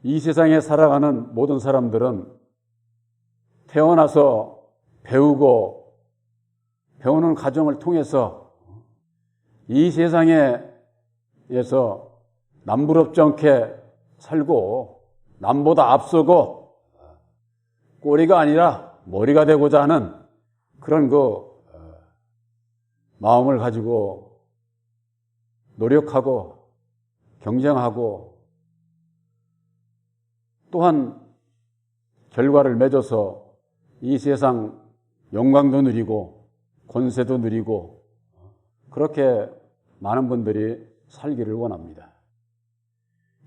이 세상에 살아가는 모든 사람들은 태어나서 배우고 배우는 과정을 통해서 이 세상에서 남부럽지 않게 살고 남보다 앞서고 꼬리가 아니라 머리가 되고자 하는 그런 마음을 가지고 노력하고 경쟁하고 또한 결과를 맺어서 이 세상 영광도 누리고 권세도 누리고 그렇게 많은 분들이 살기를 원합니다.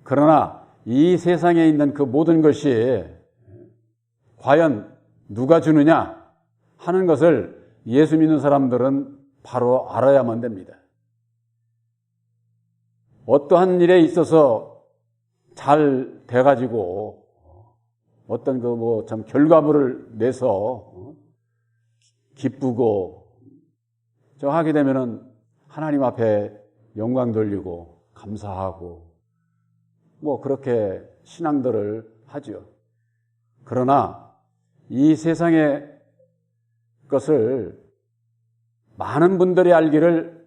그러나 이 세상에 있는 그 모든 것이 과연 누가 주느냐 하는 것을 예수 믿는 사람들은 바로 알아야만 됩니다. 어떠한 일에 있어서 잘 돼가지고 어떤 참 결과물을 내서 기쁘고 하게 되면은 하나님 앞에 영광 돌리고 감사하고 그렇게 신앙들을 하죠. 그러나 이 세상의 것을 많은 분들이 알기를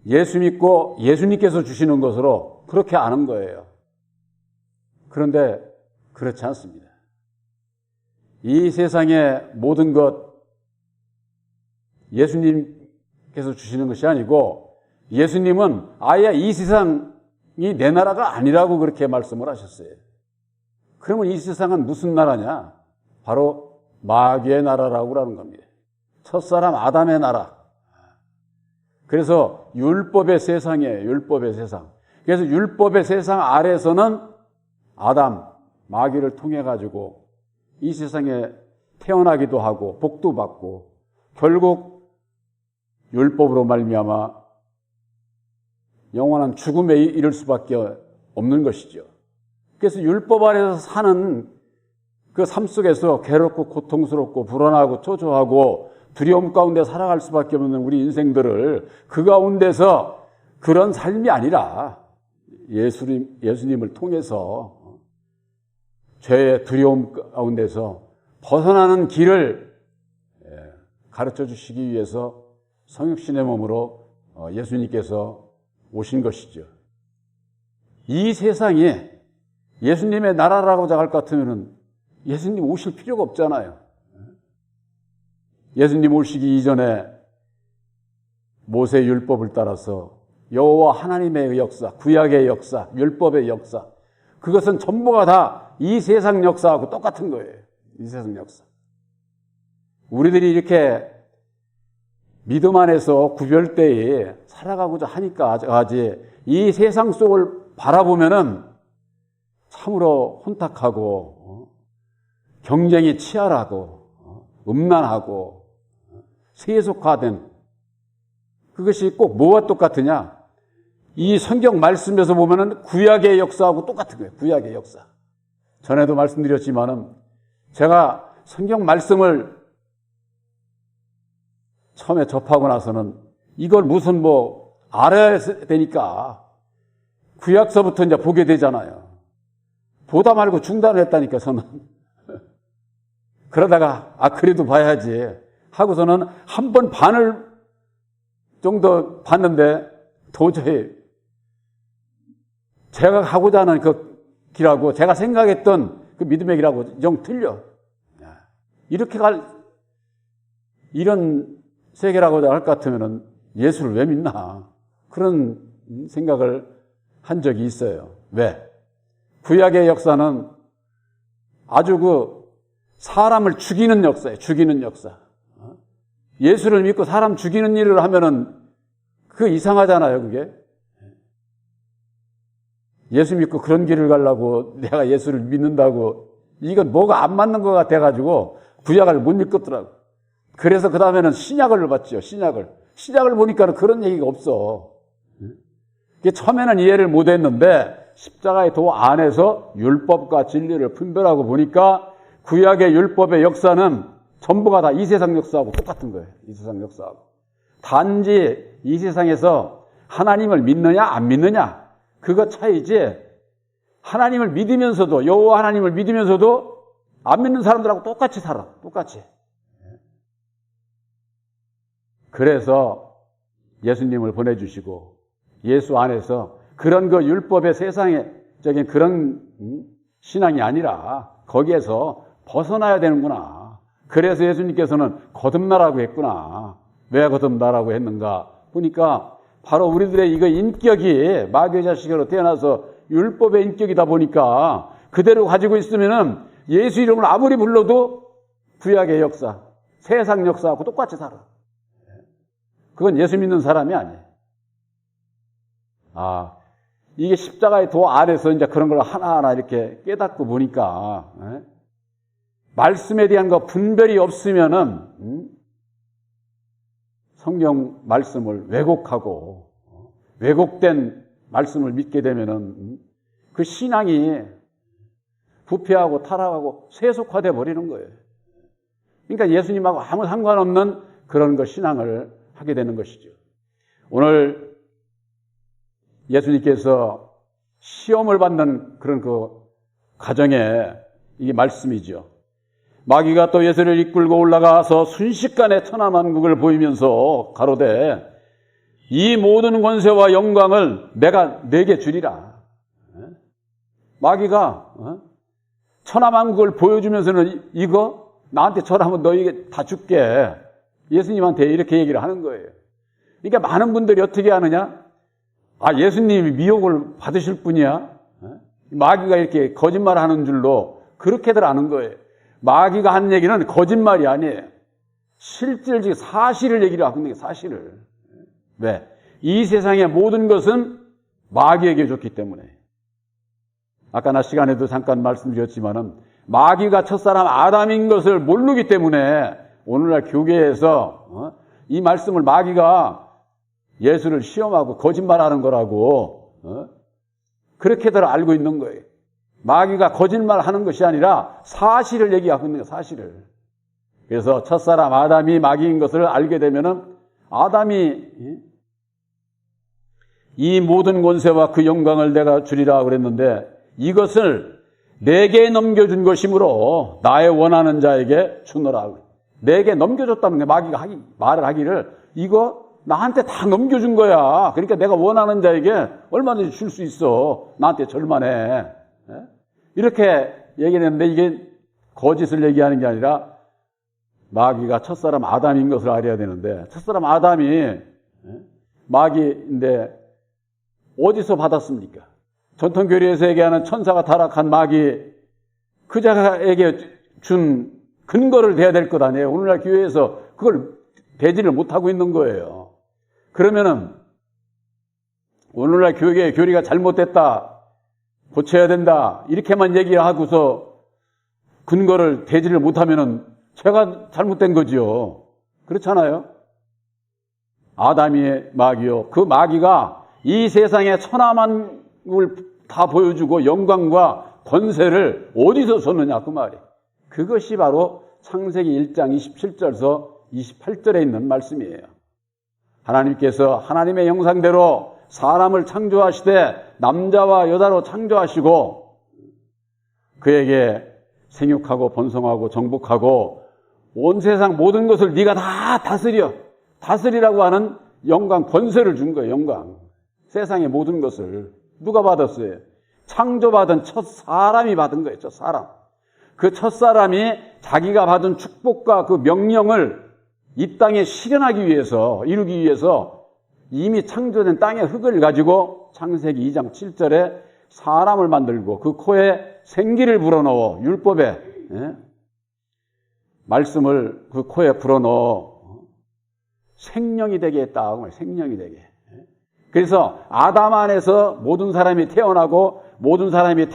예수 믿고 예수님께서 주시는 것으로 그렇게 아는 거예요. 그런데 그렇지 않습니다. 이 세상의 모든 것 예수님께서 주시는 것이 아니고 예수님은 아예 이 세상이 내 나라가 아니라고 그렇게 말씀을 하셨어요. 그러면 이 세상은 무슨 나라냐? 바로 마귀의 나라라고 하는 겁니다. 첫사람 아담의 나라. 그래서 율법의 세상이에요. 율법의 세상. 그래서 율법의 세상 아래서는 아담, 마귀를 통해 가지고 이 세상에 태어나기도 하고 복도 받고 결국 율법으로 말미암아 영원한 죽음에 이를 수밖에 없는 것이죠. 그래서 율법 아래서 사는 그 삶 속에서 괴롭고 고통스럽고 불안하고 초조하고 두려움 가운데 살아갈 수밖에 없는 우리 인생들을 그 가운데서 그런 삶이 아니라 예수님을 통해서 죄의 두려움 가운데서 벗어나는 길을 가르쳐 주시기 위해서 성육신의 몸으로 예수님께서 오신 것이죠. 이 세상이 예수님의 나라라고 할 것 같으면 예수님 오실 필요가 없잖아요. 예수님 오시기 이전에 모세 율법을 따라서 여호와 하나님의 역사, 구약의 역사, 율법의 역사, 그것은 전부가 다 이 세상 역사하고 똑같은 거예요. 이 세상 역사. 우리들이 이렇게 믿음 안에서 구별되이 살아가고자 하니까 아직 이 세상 속을 바라보면은 참으로 혼탁하고 경쟁이 치열하고 음란하고 세속화된 그것이 꼭 뭐와 똑같으냐? 이 성경 말씀에서 보면은 구약의 역사하고 똑같은 거예요. 구약의 역사. 전에도 말씀드렸지만은 제가 성경 말씀을 처음에 접하고 나서는 이걸 무슨 알아야 되니까 구약서부터 이제 보게 되잖아요. 보다 말고 중단을 했다니까 저는. 그러다가 그래도 봐야지 하고서는 한 번 반을 정도 봤는데 도저히 제가 하고자 하는 그 길하고 제가 생각했던 그 믿음의 길하고 영 틀려. 이렇게 이런 세계라고 할 것 같으면 예수를 왜 믿나? 그런 생각을 한 적이 있어요. 왜? 구약의 역사는 아주 사람을 죽이는 역사예요. 죽이는 역사. 예수를 믿고 사람 죽이는 일을 하면은 그거 이상하잖아요, 그게. 예수 믿고 그런 길을 가려고 내가 예수를 믿는다고 이건 뭐가 안 맞는 것 같아가지고 구약을 못 읽겠더라고. 그래서 그 다음에는 신약을 봤죠. 신약을 보니까 그런 얘기가 없어. 처음에는 이해를 못 했는데 십자가의 도 안에서 율법과 진리를 분별하고 보니까 구약의 율법의 역사는 전부가 다 이 세상 역사하고 똑같은 거예요. 이 세상 역사하고. 단지 이 세상에서 하나님을 믿느냐 안 믿느냐 그거 차이지 하나님을 믿으면서도, 여호와 하나님을 믿으면서도 안 믿는 사람들하고 똑같이 살아. 똑같이. 그래서 예수님을 보내주시고 예수 안에서 그런 그 율법의 세상적인 그런 신앙이 아니라 거기에서 벗어나야 되는구나. 그래서 예수님께서는 거듭나라고 했구나. 왜 거듭나라고 했는가 보니까 바로 우리들의 이거 인격이 마귀의 자식으로 태어나서 율법의 인격이다 보니까 그대로 가지고 있으면은 예수 이름을 아무리 불러도 구약의 역사, 세상 역사하고 똑같이 살아. 그건 예수 믿는 사람이 아니에요. 이게 십자가의 도 아래서 이제 그런 걸 하나하나 이렇게 깨닫고 보니까, 말씀에 대한 거 분별이 없으면은, 성경 말씀을 왜곡하고, 왜곡된 말씀을 믿게 되면은, 그 신앙이 부패하고 타락하고 세속화돼 버리는 거예요. 그러니까 예수님하고 아무 상관없는 그런 거 신앙을 하게 되는 것이죠. 오늘 예수님께서 시험을 받는 그런 그 가정에 이게 말씀이죠. 마귀가 또 예수를 이끌고 올라가서 순식간에 천하만국을 보이면서 가로되 이 모든 권세와 영광을 내가 네게 주리라. 마귀가 천하만국을 보여주면서는 이거 나한테 절하면 너에게 다 줄게. 예수님한테 이렇게 얘기를 하는 거예요. 그러니까 많은 분들이 어떻게 하느냐? 예수님이 미혹을 받으실 분이야? 마귀가 이렇게 거짓말하는 줄로 그렇게들 아는 거예요. 마귀가 하는 얘기는 거짓말이 아니에요. 실질적 사실을 얘기를 하고 있는 게 사실을. 왜? 이 세상의 모든 것은 마귀에게 좋기 때문에. 아까 낮 시간에도 잠깐 말씀드렸지만은 마귀가 첫사람 아담인 것을 모르기 때문에 오늘날 교계에서 이 말씀을 마귀가 예수를 시험하고 거짓말하는 거라고 그렇게들 알고 있는 거예요. 마귀가 거짓말하는 것이 아니라 사실을 얘기하고 있는 거예요. 사실을. 그래서 첫사람 아담이 마귀인 것을 알게 되면은 아담이 이 모든 권세와 그 영광을 내가 주리라 그랬는데 이것을 내게 넘겨준 것이므로 나의 원하는 자에게 주노라. 내게 넘겨줬다는 게 마귀가 말을 하기를 이거 나한테 다 넘겨준 거야. 그러니까 내가 원하는 자에게 얼마든지 줄 수 있어. 나한테 절만해. 이렇게 얘기를 했는데 이게 거짓을 얘기하는 게 아니라 마귀가 첫사람 아담인 것을 알아야 되는데 첫사람 아담이 마귀인데 어디서 받았습니까? 전통교리에서 얘기하는 천사가 타락한 마귀 그 자에게 준 근거를 대야 될 것 아니에요. 오늘날 교회에서 그걸 대지를 못하고 있는 거예요. 그러면은 오늘날 교회의 교리가 잘못됐다, 고쳐야 된다 이렇게만 얘기하고서 근거를 대지를 못하면은 제가 잘못된 거지요. 그렇잖아요. 아담이 마귀요. 그 마귀가 이 세상에 천하만국을 다 보여주고 영광과 권세를 어디서 줬느냐 그 말이. 그것이 바로 창세기 1장 27절에서 28절에 있는 말씀이에요. 하나님께서 하나님의 형상대로 사람을 창조하시되 남자와 여자로 창조하시고 그에게 생육하고 번성하고 정복하고 온 세상 모든 것을 네가 다 다스리라고 하는 영광 권세를 준 거예요. 영광. 세상의 모든 것을 누가 받았어요? 창조받은 첫 사람이 받은 거예요. 첫 사람. 그 첫 사람이 자기가 받은 축복과 그 명령을 이 땅에 실현하기 위해서 이루기 위해서 이미 창조된 땅의 흙을 가지고 창세기 2장 7절에 사람을 만들고 그 코에 생기를 불어넣어 율법에 말씀을 그 코에 불어넣어 생명이 되게 했다. 생명이 되게. 그래서 아담 안에서 모든 사람이 태어나고 모든 사람이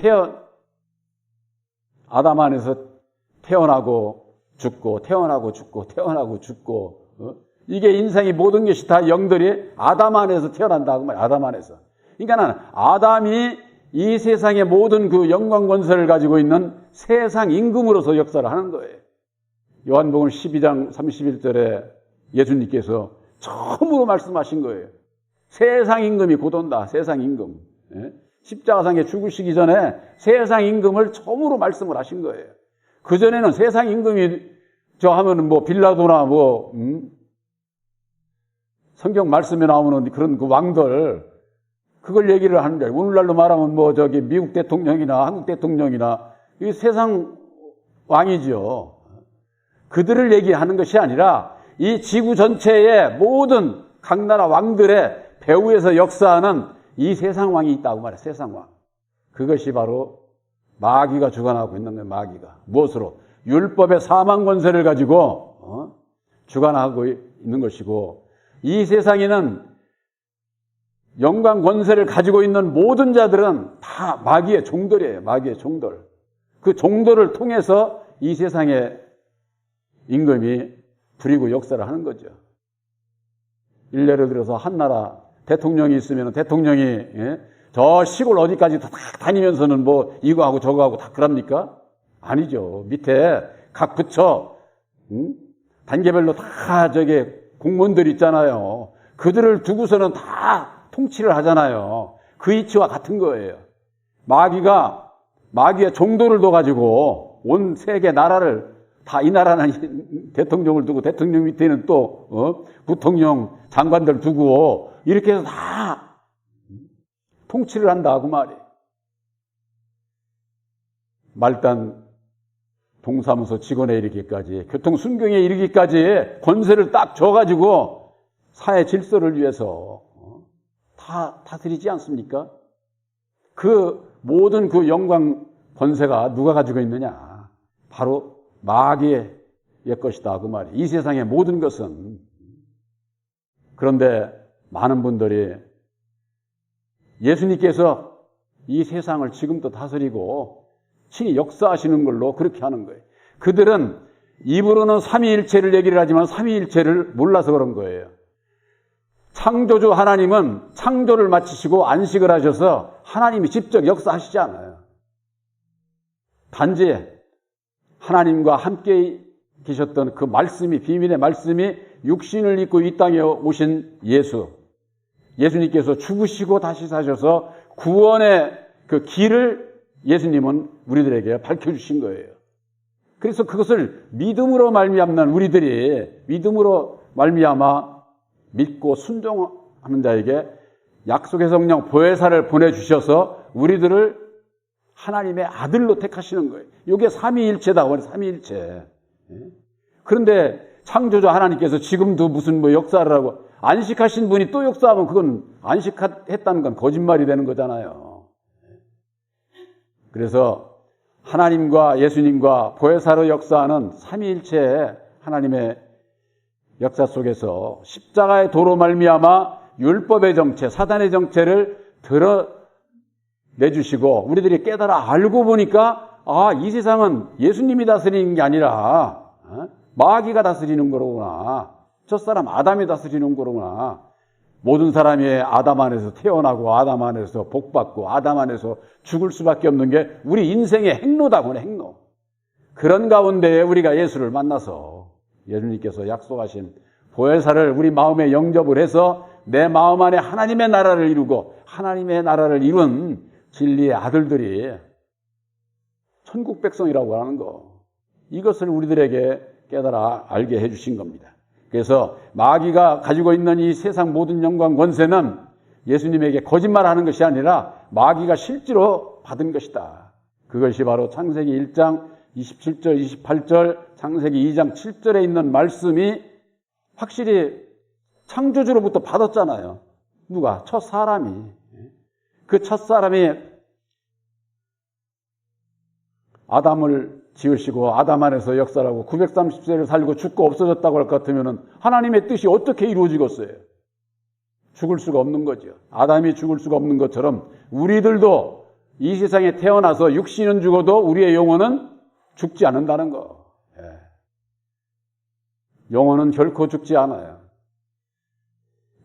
아담 안에서 태어나고 죽고 태어나고 죽고 태어나고 죽고 이게 인생이 모든 것이 다 영들이 아담 안에서 태어난다고 말이에요. 아담 안에서. 그러니까는 아담이 이 세상의 모든 그 영광 권세를 가지고 있는 세상 임금으로서 역사를 하는 거예요. 요한복음 12장 31절에 예수님께서 처음으로 말씀하신 거예요. 세상 임금이 곧 온다. 세상 임금. 십자가상에 죽으시기 전에 세상 임금을 처음으로 말씀을 하신 거예요. 그전에는 세상 임금이 저 하면은 뭐 빌라도나 뭐 성경 말씀에 나오는 그런 그 왕들 그걸 얘기를 하는데, 오늘날로 말하면 뭐 저기 미국 대통령이나 한국 대통령이나 이 세상 왕이죠. 그들을 얘기하는 것이 아니라 이 지구 전체의 모든 각 나라 왕들의 배후에서 역사하는 이 세상 왕이 있다고 말해요. 세상 왕. 그것이 바로 마귀가 주관하고 있는 거예요. 마귀가. 무엇으로? 율법의 사망 권세를 가지고 주관하고 있는 것이고, 이 세상에는 영광 권세를 가지고 있는 모든 자들은 다 마귀의 종들이에요. 마귀의 종들. 그 종들을 통해서 이 세상의 임금이 부리고 역사를 하는 거죠. 일례를 들어서 한 나라 대통령이 있으면 대통령이 저 시골 어디까지 다 다니면서는 뭐 이거 하고 저거 하고 다 그럽니까? 아니죠. 밑에 각 부처 단계별로 다 저게 공무원들 있잖아요. 그들을 두고서는 다 통치를 하잖아요. 그 이치와 같은 거예요. 마귀의 종도를 둬가지고 온 세계 나라를 다, 이 나라는 대통령을 두고 대통령 밑에는 또 부통령 장관들 두고 이렇게 해서 다 통치를 한다고 말이에요. 말단 동사무소 직원에 이르기까지, 교통순경에 이르기까지 권세를 딱 줘가지고 사회 질서를 위해서 다 다스리지 않습니까? 그 모든 그 영광 권세가 누가 가지고 있느냐? 바로 마귀의 것이다 그 말이에요. 이 세상의 모든 것은. 그런데 많은 분들이 예수님께서 이 세상을 지금도 다스리고 친히 역사하시는 걸로 그렇게 하는 거예요. 그들은 입으로는 삼위일체를 얘기를 하지만 삼위일체를 몰라서 그런 거예요. 창조주 하나님은 창조를 마치시고 안식을 하셔서 하나님이 직접 역사하시지 않아요. 단지 하나님과 함께 계셨던 그 말씀이, 비밀의 말씀이 육신을 입고 이 땅에 오신 예수님께서 죽으시고 다시 사셔서 구원의 그 길을 예수님은 우리들에게 밝혀주신 거예요. 그래서 그것을 믿음으로 말미암는 우리들이 믿음으로 말미암아 믿고 순종하는 자에게 약속의 성령 보혜사를 보내주셔서 우리들을 하나님의 아들로 택하시는 거예요. 이게 삼위일체다. 삼위일체. 그런데 창조주 하나님께서 지금도 무슨 뭐 역사를 하고 안식하신 분이 또 역사하면 그건 안식했다는 건 거짓말이 되는 거잖아요. 그래서 하나님과 예수님과 보혜사로 역사하는 삼위일체의 하나님의 역사 속에서 십자가의 도로 말미암아 율법의 정체, 사단의 정체를 드러내주시고 우리들이 깨달아 알고 보니까 이 세상은 예수님이 다스리는 게 아니라 마귀가 다스리는 거로구나. 첫사람 아담이 다스리는 거로구나. 모든 사람이 아담 안에서 태어나고 아담 안에서 복받고 아담 안에서 죽을 수밖에 없는 게 우리 인생의 행로다. 행로. 그런 가운데에 우리가 예수를 만나서 예수님께서 약속하신 보혜사를 우리 마음에 영접을 해서 내 마음 안에 하나님의 나라를 이루고 하나님의 나라를 이룬 진리의 아들들이 천국 백성이라고 하는 거, 이것을 우리들에게 깨달아 알게 해주신 겁니다. 그래서 마귀가 가지고 있는 이 세상 모든 영광 권세는 예수님에게 거짓말하는 것이 아니라 마귀가 실제로 받은 것이다. 그것이 바로 창세기 1장 27절 28절, 창세기 2장 7절에 있는 말씀이 확실히 창조주로부터 받았잖아요. 누가? 첫 사람이. 그 첫 사람이 아담을 지으시고 아담 안에서 역사하고 930세를 살고 죽고 없어졌다고 할 것 같으면 하나님의 뜻이 어떻게 이루어지겠어요? 죽을 수가 없는 거죠. 아담이 죽을 수가 없는 것처럼 우리들도 이 세상에 태어나서 육신은 죽어도 우리의 영혼은 죽지 않는다는 거. 영혼은 결코 죽지 않아요.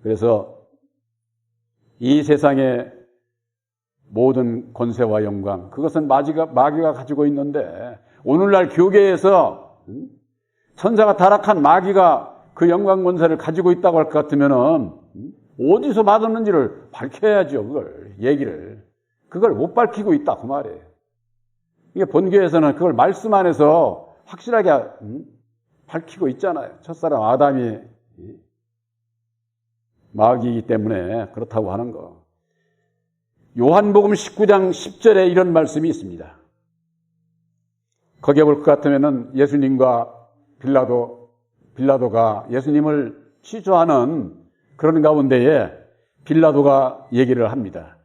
그래서 이 세상의 모든 권세와 영광, 그것은 마귀가 가지고 있는데 오늘날 교계에서 천사가 타락한 마귀가 그 영광 권세를 가지고 있다고 할 것 같으면 어디서 받았는지를 밝혀야죠. 그걸 얘기를. 그걸 못 밝히고 있다 그 말이에요. 이게 본교에서는 그걸 말씀 안에서 확실하게 밝히고 있잖아요. 첫사람 아담이 마귀이기 때문에 그렇다고 하는 거. 요한복음 19장 10절에 이런 말씀이 있습니다. 거기에 볼 것 같으면은 예수님과 빌라도가 예수님을 취조하는 그런 가운데에 빌라도가 얘기를 합니다.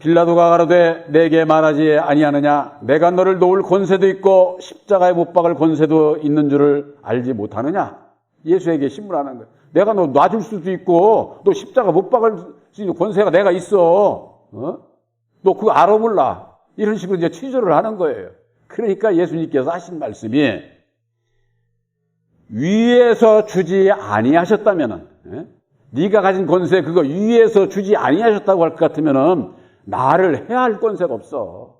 빌라도가 가로되 내게 말하지 아니하느냐? 내가 너를 놓을 권세도 있고 십자가에 못 박을 권세도 있는 줄을 알지 못하느냐? 예수에게 신문하는 거예요. 내가 너 놔줄 수도 있고 너 십자가 못 박을 수 있는 권세가 내가 있어. 너 그거 알아 몰라? 이런 식으로 이제 취조를 하는 거예요. 그러니까 예수님께서 하신 말씀이 위에서 주지 아니하셨다면은, 네가 가진 권세 그거 위에서 주지 아니하셨다고 할 것 같으면은 나를 해할 권세가 없어.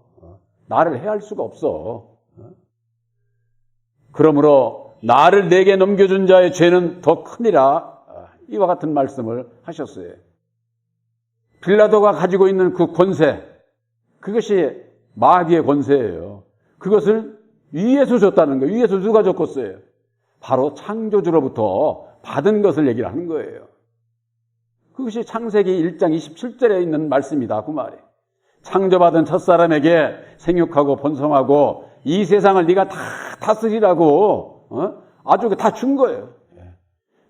나를 해할 수가 없어. 그러므로 나를 내게 넘겨준 자의 죄는 더 크니라. 이와 같은 말씀을 하셨어요. 빌라도가 가지고 있는 그 권세, 그것이 마귀의 권세예요. 그것을 위에서 줬다는 거예요. 위에서 누가 줬겠어요? 바로 창조주로부터 받은 것을 얘기를 하는 거예요. 그것이 창세기 1장 27절에 있는 말씀이다 그 말이에요. 창조받은 첫사람에게 생육하고 번성하고 이 세상을 네가 다 다스리라고 아주 다 준 거예요.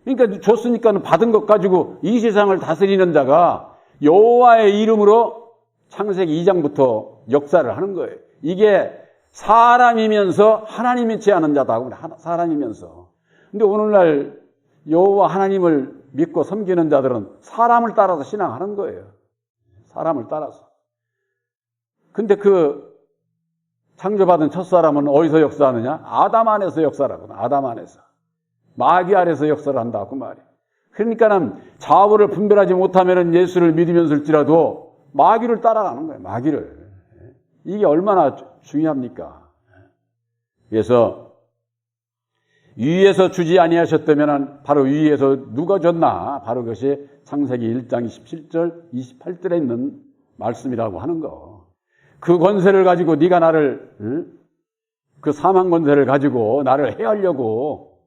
그러니까 줬으니까 받은 것 가지고 이 세상을 다스리는 자가 여호와의 이름으로 창세기 2장부터 역사를 하는 거예요. 이게 사람이면서 하나님이 취하는 자다. 사람이면서. 근데 오늘날 여호와 하나님을 믿고 섬기는 자들은 사람을 따라서 신앙하는 거예요. 사람을 따라서. 근데 그 창조받은 첫사람은 어디서 역사하느냐? 아담 안에서 역사를 하거든. 아담 안에서. 마귀 아래서 역사를 한다 그 말이에요. 그러니까는 좌우를 분별하지 못하면 예수를 믿으면서일지라도 마귀를 따라가는 거예요. 마귀를. 이게 얼마나 중요합니까? 그래서 위에서 주지 아니하셨다면 바로 위에서 누가 줬나? 바로 그것이 창세기 1장 27절 28절에 있는 말씀이라고 하는 거. 그 권세를 가지고 네가 나를 그 사망 권세를 가지고 나를 해하려고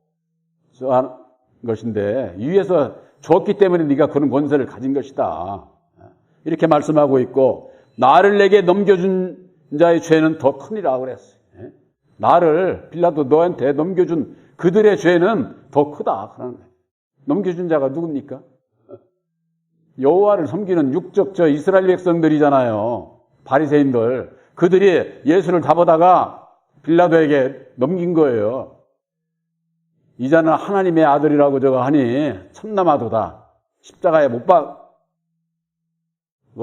하는 것인데 위에서 줬기 때문에 네가 그런 권세를 가진 것이다. 이렇게 말씀하고 있고 나를 내게 넘겨준 자의 죄는 더 크니라 그랬어요. 나를 빌라도 너한테 넘겨준 그들의 죄는 더 크다. 넘겨준 자가 누굽니까? 여호와를 섬기는 육적 저 이스라엘 백성들이잖아요. 바리새인들. 그들이 예수를 잡아다가 빌라도에게 넘긴 거예요. 이자는 하나님의 아들이라고 저거 하니 참나마도다. 십자가에 못 박고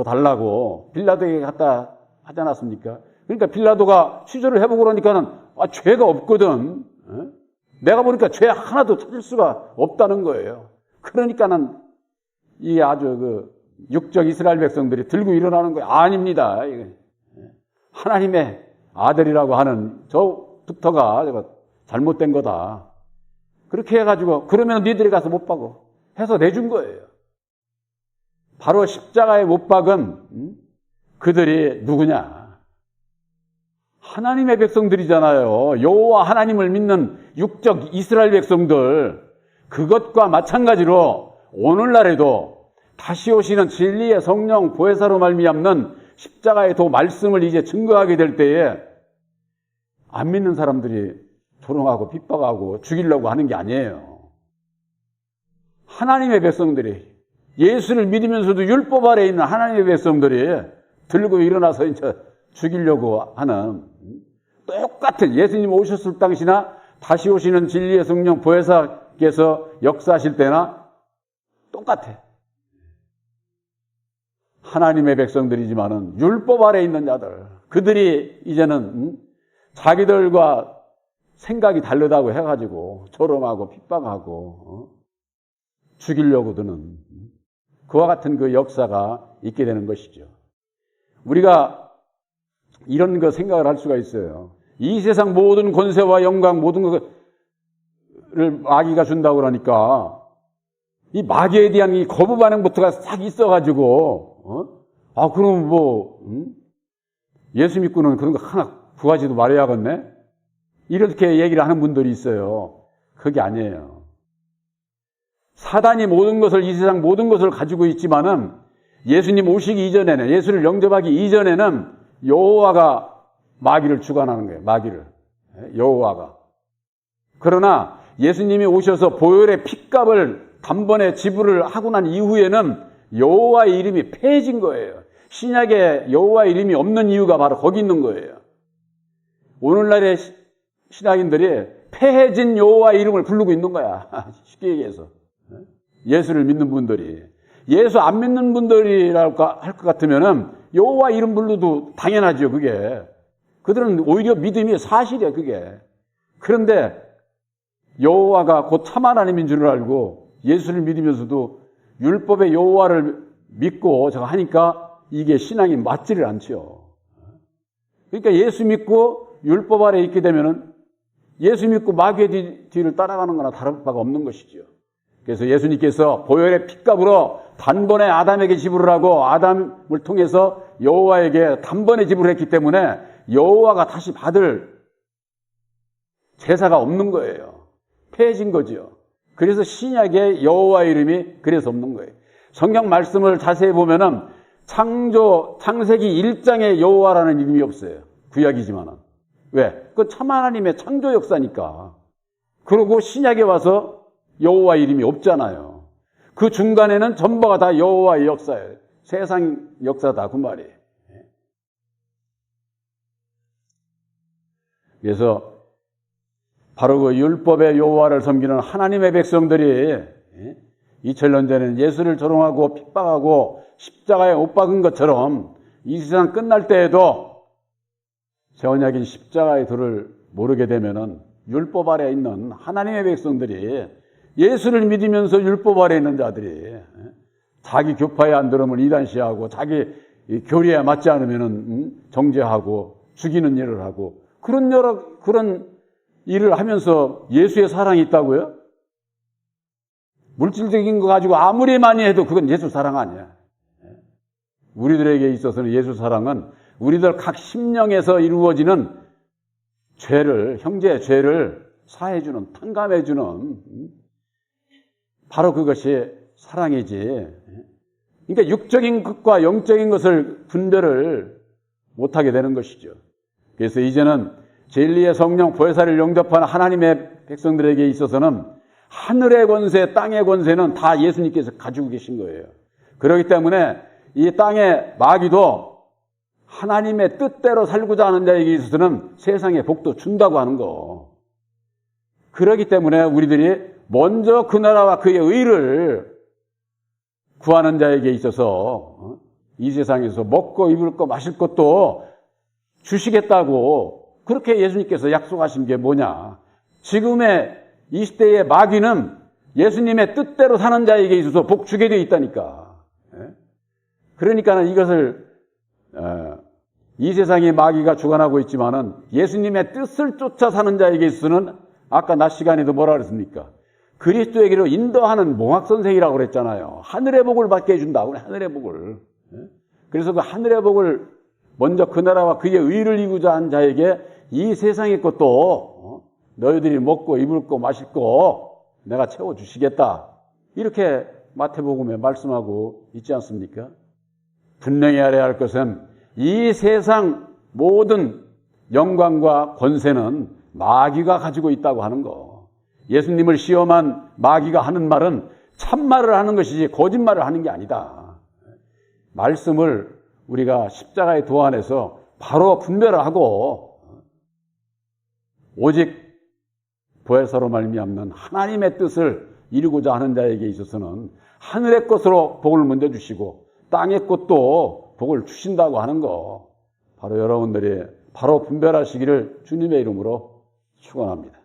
달라고 빌라도에게 갖다 하지 않았습니까? 그러니까 빌라도가 취조를 해보고 그러니까는 죄가 없거든. 내가 보니까 죄 하나도 찾을 수가 없다는 거예요. 그러니까는 이 아주 그 육적 이스라엘 백성들이 들고 일어나는 거예요. 아닙니다. 하나님의 아들이라고 하는 저부터가 잘못된 거다. 그렇게 해가지고 그러면 니들이 가서 못 박어 해서 내준 거예요. 바로 십자가에 못 박은 그들이 누구냐? 하나님의 백성들이잖아요. 여호와 하나님을 믿는 육적 이스라엘 백성들. 그것과 마찬가지로 오늘날에도 다시 오시는 진리의 성령 보혜사로 말미암는 십자가의 도 말씀을 이제 증거하게 될 때에 안 믿는 사람들이 조롱하고 핍박하고 죽이려고 하는 게 아니에요. 하나님의 백성들이 예수를 믿으면서도 율법 아래에 있는 하나님의 백성들이 들고 일어나서 이제 죽이려고 하는 똑같은 예수님 오셨을 당시나 다시 오시는 진리의 성령 보혜사께서 역사하실 때나 똑같아. 하나님의 백성들이지만은 율법 아래에 있는 자들, 그들이 이제는 자기들과 생각이 다르다고 해가지고 조롱하고 핍박하고 죽이려고 드는 그와 같은 그 역사가 있게 되는 것이죠. 우리가 이런 거 생각을 할 수가 있어요. 이 세상 모든 권세와 영광 모든 것을 마귀가 준다고 그러니까 이 마귀에 대한 이 거부 반응부터가 싹 있어가지고 그럼 예수 믿고는 그런 거 하나 구하지도 말아야겠네? 이렇게 얘기를 하는 분들이 있어요. 그게 아니에요. 사단이 이 세상 모든 것을 가지고 있지만은 예수님 오시기 이전에는, 예수를 영접하기 이전에는 여호와가 마귀를 주관하는 거예요. 마귀를. 여호와가. 그러나 예수님이 오셔서 보혈의 핏값을 단번에 지불을 하고 난 이후에는 여호와의 이름이 폐해진 거예요. 신약에 여호와의 이름이 없는 이유가 바로 거기 있는 거예요. 오늘날의 신학인들이 폐해진 여호와의 이름을 부르고 있는 거야. 쉽게 얘기해서. 예수를 믿는 분들이. 예수 안 믿는 분들이라고 할 것 같으면은 여호와 이름 불러도 당연하죠, 그게. 그들은 오히려 믿음이 사실이야, 그게. 그런데 여호와가 곧 참 하나님인 줄 알고 예수를 믿으면서도 율법의 여호와를 믿고 저거 하니까 이게 신앙이 맞지를 않죠. 그러니까 예수 믿고 율법 아래 있게 되면은 예수 믿고 마귀의 뒤를 따라가는 거나 다를 바가 없는 것이죠. 그래서 예수님께서 보혈의 핏값으로 단번에 아담에게 지불을 하고 아담을 통해서 여호와에게 단번에 지불했기 때문에 여호와가 다시 받을 제사가 없는 거예요. 폐해진 거죠. 그래서 신약에 여호와의 이름이 그래서 없는 거예요. 성경 말씀을 자세히 보면은 창세기 1장에 여호와라는 이름이 없어요. 구약이지만은. 왜? 그건 참 하나님의 창조 역사니까. 그리고 신약에 와서 여호와 이름이 없잖아요. 그 중간에는 전부가 다 여호와의 역사예요. 세상 역사다 그 말이에요. 그래서 바로 그 율법의 여호와를 섬기는 하나님의 백성들이 2000년 전에는 예수를 조롱하고 핍박하고 십자가에 못 박은 것처럼 이 세상 끝날 때에도 새 언약인 십자가의 도를 모르게 되면은 율법 아래에 있는 하나님의 백성들이 예수를 믿으면서 율법 아래에 있는 자들이 자기 교파에 안 들으면 이단시하고 자기 교리에 맞지 않으면은 정죄하고 죽이는 일을 하고 그런 일을 하면서 예수의 사랑이 있다고요? 물질적인 거 가지고 아무리 많이 해도 그건 예수 사랑 아니야. 우리들에게 있어서는 예수 사랑은 우리들 각 심령에서 이루어지는 죄를, 형제의 죄를 사해주는, 탕감해주는 바로 그것이 사랑이지. 그러니까 육적인 것과 영적인 것을 분별을 못하게 되는 것이죠. 그래서 이제는 진리의 성령 보혜사를 영접하는 하나님의 백성들에게 있어서는 하늘의 권세, 땅의 권세는 다 예수님께서 가지고 계신 거예요. 그렇기 때문에 이 땅의 마귀도 하나님의 뜻대로 살고자 하는 자에게 있어서는 세상에 복도 준다고 하는 거. 그렇기 때문에 우리들이 먼저 그 나라와 그의 의를 구하는 자에게 있어서 이 세상에서 먹고 입을 거 마실 것도 주시겠다고 그렇게 예수님께서 약속하신 게 뭐냐. 지금의 이 시대의 마귀는 예수님의 뜻대로 사는 자에게 있어서 복 주게 되어 있다니까. 그러니까 이것을 이 세상의 마귀가 주관하고 있지만은 예수님의 뜻을 쫓아 사는 자에게 있어서는 아까 낮 시간에도 뭐라 그랬습니까? 그리스도에게로 인도하는 몽학선생이라고 그랬잖아요. 하늘의 복을 받게 해준다. 하늘의 복을. 그래서 그 하늘의 복을 먼저 그 나라와 그의 의를 이루자 한 자에게 이 세상의 것도 너희들이 먹고 입을 거 마실 거 내가 채워주시겠다. 이렇게 마태복음에 말씀하고 있지 않습니까? 분명히 알아야 할 것은 이 세상 모든 영광과 권세는 마귀가 가지고 있다고 하는 거. 예수님을 시험한 마귀가 하는 말은 참말을 하는 것이지 거짓말을 하는 게 아니다. 말씀을 우리가 십자가의 도 안에서 바로 분별을 하고 오직 보혜사로 말미암는 하나님의 뜻을 이루고자 하는 자에게 있어서는 하늘의 것으로 복을 먼저 주시고 땅의 것도 복을 주신다고 하는 거 바로 여러분들이 바로 분별하시기를 주님의 이름으로 축원합니다.